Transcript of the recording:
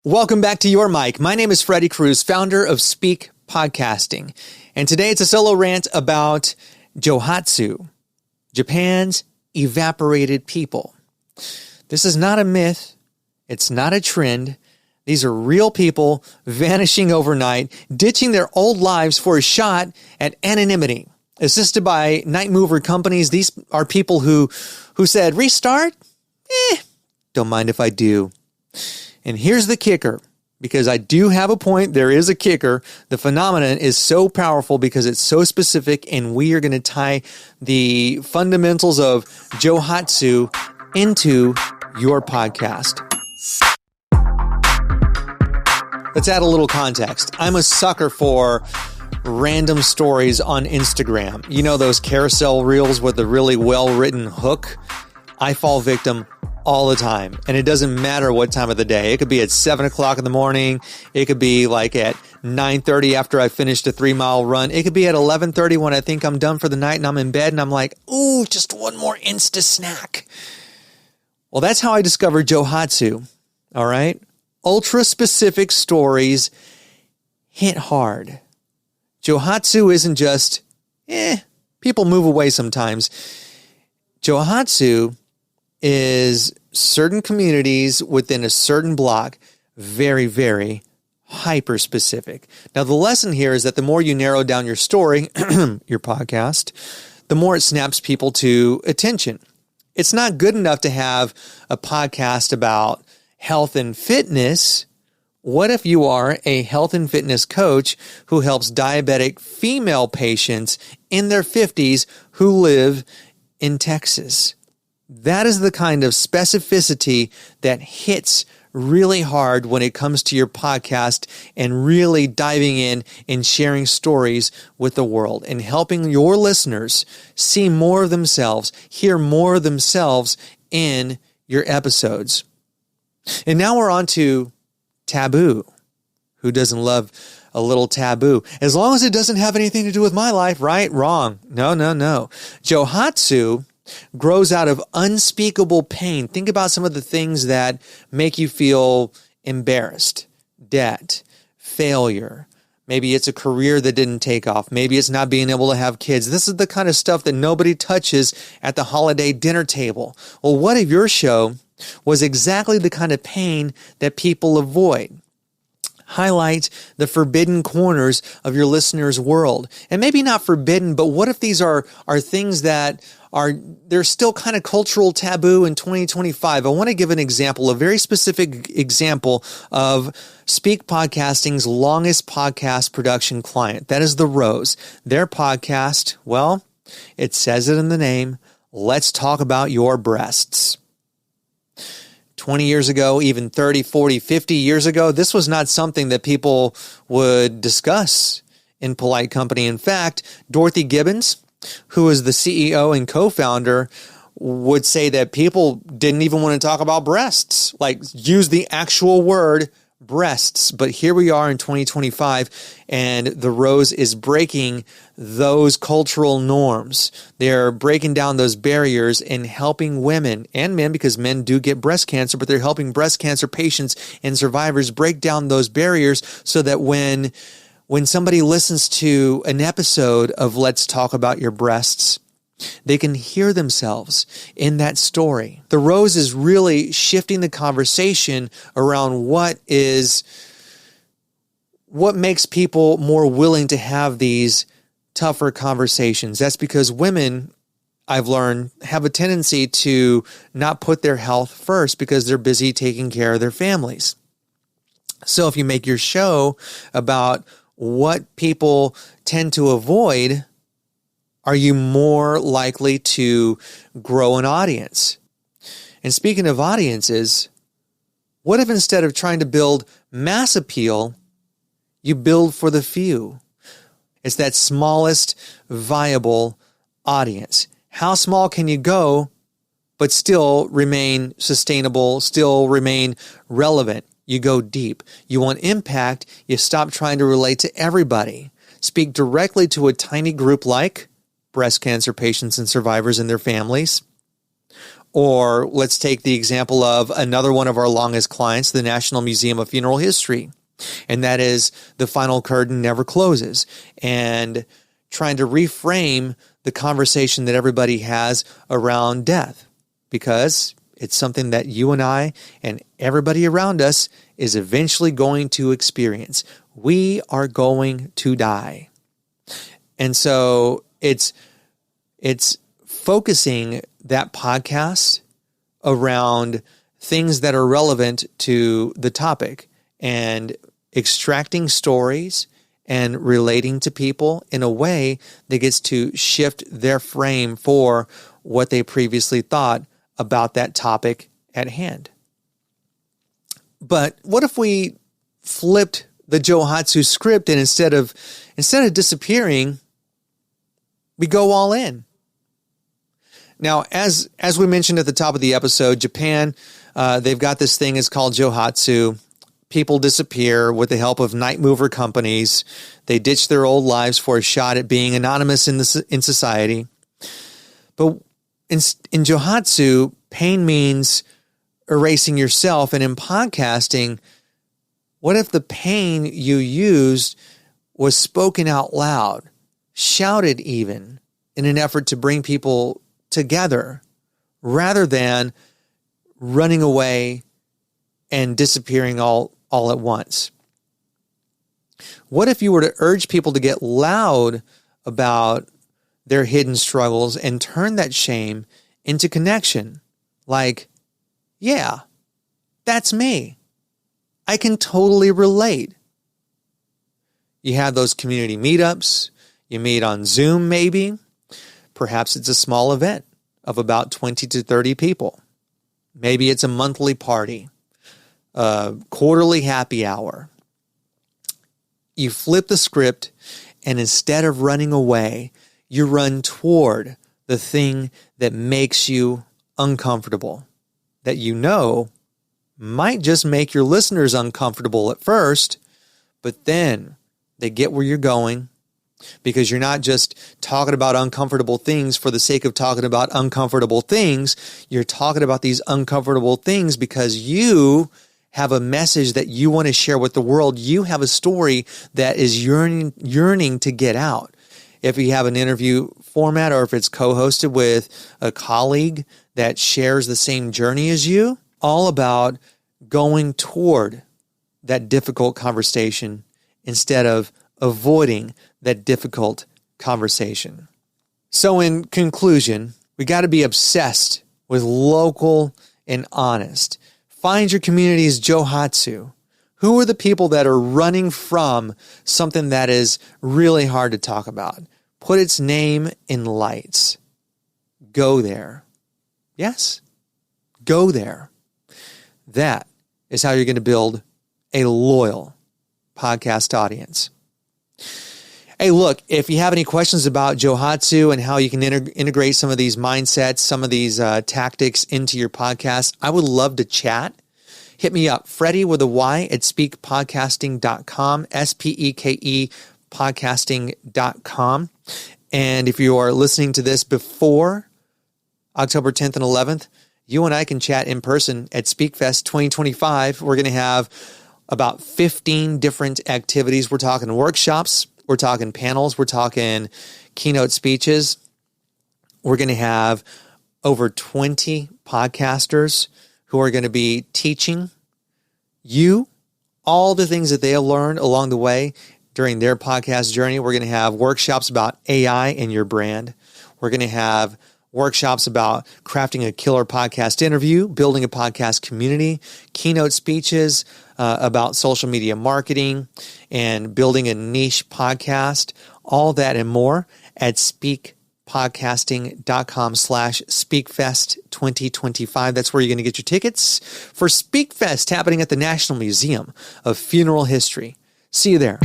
Welcome back to Your Mic. My name is Freddie Cruz, founder of Speke Podcasting. And today it's a solo rant about Johatsu, Japan's evaporated people. This is not a myth. It's not a trend. These are real people vanishing overnight, ditching their old lives for a shot at anonymity. Assisted by night mover companies, these are people who said, restart? Don't mind if I do. And here's the kicker, because I do have a point. There is a kicker. The phenomenon is so powerful because it's so specific, and we are going to tie the fundamentals of Johatsu into your podcast. Let's add a little context. I'm a sucker for random stories on Instagram. You know those carousel reels with a really well-written hook? I fall victim all the time. And it doesn't matter what time of the day. It could be at 7 o'clock in the morning. It could be like at 9:30 after I finished a 3-mile run. It could be at 11:30 when I think I'm done for the night and I'm in bed and I'm like, ooh, just one more Insta snack. Well, that's how I discovered Johatsu. All right. Ultra specific stories hit hard. Johatsu isn't just, people move away sometimes. Johatsu is certain communities within a certain block, very, very hyper-specific. Now, the lesson here is that the more you narrow down your story, your podcast, the more it snaps people to attention. It's not good enough to have a podcast about health and fitness. What if you are a health and fitness coach who helps diabetic female patients in their 50s who live in Texas? That is the kind of specificity that hits really hard when it comes to your podcast and really diving in and sharing stories with the world and helping your listeners see more of themselves, hear more of themselves in your episodes. And now we're on to taboo. Who doesn't love a little taboo? As long as it doesn't have anything to do with my life, right? Wrong. No. Johatsu grows out of unspeakable pain. Think about some of the things that make you feel embarrassed, debt, failure. Maybe it's a career that didn't take off. Maybe it's not being able to have kids. This is the kind of stuff that nobody touches at the holiday dinner table. Well, what if your show was exactly the kind of pain that people avoid? Highlight the forbidden corners of your listeners' world. And maybe not forbidden, but what if these are things that they're still kind of cultural taboo in 2025? I want to give an example, a very specific example of Speke Podcasting's longest podcast production client. That is The Rose. Their podcast, well, it says it in the name. Let's talk about your breasts. 20 years ago, even 30, 40, 50 years ago, this was not something that people would discuss in polite company. In fact, Dorothy Gibbons, who is the CEO and co-founder, would say that people didn't even want to talk about breasts, like use the actual word breasts. But here we are in 2025, and The Rose is breaking those cultural norms. They're breaking down those barriers and helping women and men, because men do get breast cancer, but they're helping breast cancer patients and survivors break down those barriers so that when somebody listens to an episode of Let's Talk About Your Breasts, they can hear themselves in that story. The Rose is really shifting the conversation around what makes people more willing to have these tougher conversations. That's because women, I've learned, have a tendency to not put their health first because they're busy taking care of their families. So if you make your show about what people tend to avoid, are you more likely to grow an audience? And speaking of audiences, what if instead of trying to build mass appeal, you build for the few? It's that smallest viable audience. How small can you go, but still remain sustainable, still remain relevant? You go deep. You want impact, you stop trying to relate to everybody. Speak directly to a tiny group like breast cancer patients and survivors and their families, Or let's take the example of another one of our longest clients, the National Museum of Funeral History. And that is the final curtain never closes. And trying to reframe the conversation that everybody has around death, because it's something that you and I and everybody around us is eventually going to experience. We are going to die. And so it's focusing that podcast around things that are relevant to the topic and extracting stories and relating to people in a way that gets to shift their frame for what they previously thought about that topic at hand. But what if we flipped the Johatsu script and instead of disappearing, we go all in? Now, as we mentioned at the top of the episode, Japan, they've got this thing, it's called Johatsu. People disappear with the help of night mover companies. They ditch their old lives for a shot at being anonymous in society. But in Johatsu, pain means erasing yourself. And in podcasting, what if the pain you used was spoken out loud, shouted even, in an effort to bring people together rather than running away and disappearing all at once? What if you were to urge people to get loud about their hidden struggles and turn that shame into connection? Like, yeah, that's me. I can totally relate. You have those community meetups. You meet on Zoom maybe. Perhaps it's a small event of about 20 to 30 people. Maybe it's a monthly party. Quarterly happy hour. You flip the script, and instead of running away, you run toward the thing that makes you uncomfortable, that you know might just make your listeners uncomfortable at first, but then they get where you're going, because you're not just talking about uncomfortable things for the sake of talking about uncomfortable things. You're talking about these uncomfortable things because you have a message that you want to share with the world. You have a story that is yearning to get out. If you have an interview format or if it's co-hosted with a colleague that shares the same journey as you, all about going toward that difficult conversation instead of avoiding that difficult conversation. So in conclusion, we got to be obsessed with local and honest. Find your community's Johatsu. Who are the people that are running from something that is really hard to talk about? Put its name in lights. Go there. Yes, go there. That is how you're going to build a loyal podcast audience. Hey, look, if you have any questions about Johatsu and how you can integrate some of these mindsets, some of these tactics into your podcast, I would love to chat. Hit me up, Freddie with a Y at speakpodcasting.com, SPEKE podcasting.com. And if you are listening to this before October 10th and 11th, you and I can chat in person at SpeakFest 2025. We're going to have about 15 different activities. We're talking workshops. We're talking panels. We're talking keynote speeches. We're going to have over 20 podcasters who are going to be teaching you all the things that they have learned along the way during their podcast journey. We're going to have workshops about AI and your brand. We're going to have workshops about crafting a killer podcast interview, building a podcast community, keynote speeches about social media marketing, and building a niche podcast, all that and more at speakpodcasting.com/SpeakFest 2025. That's where you're going to get your tickets for SpeakFest happening at the National Museum of Funeral History. See you there.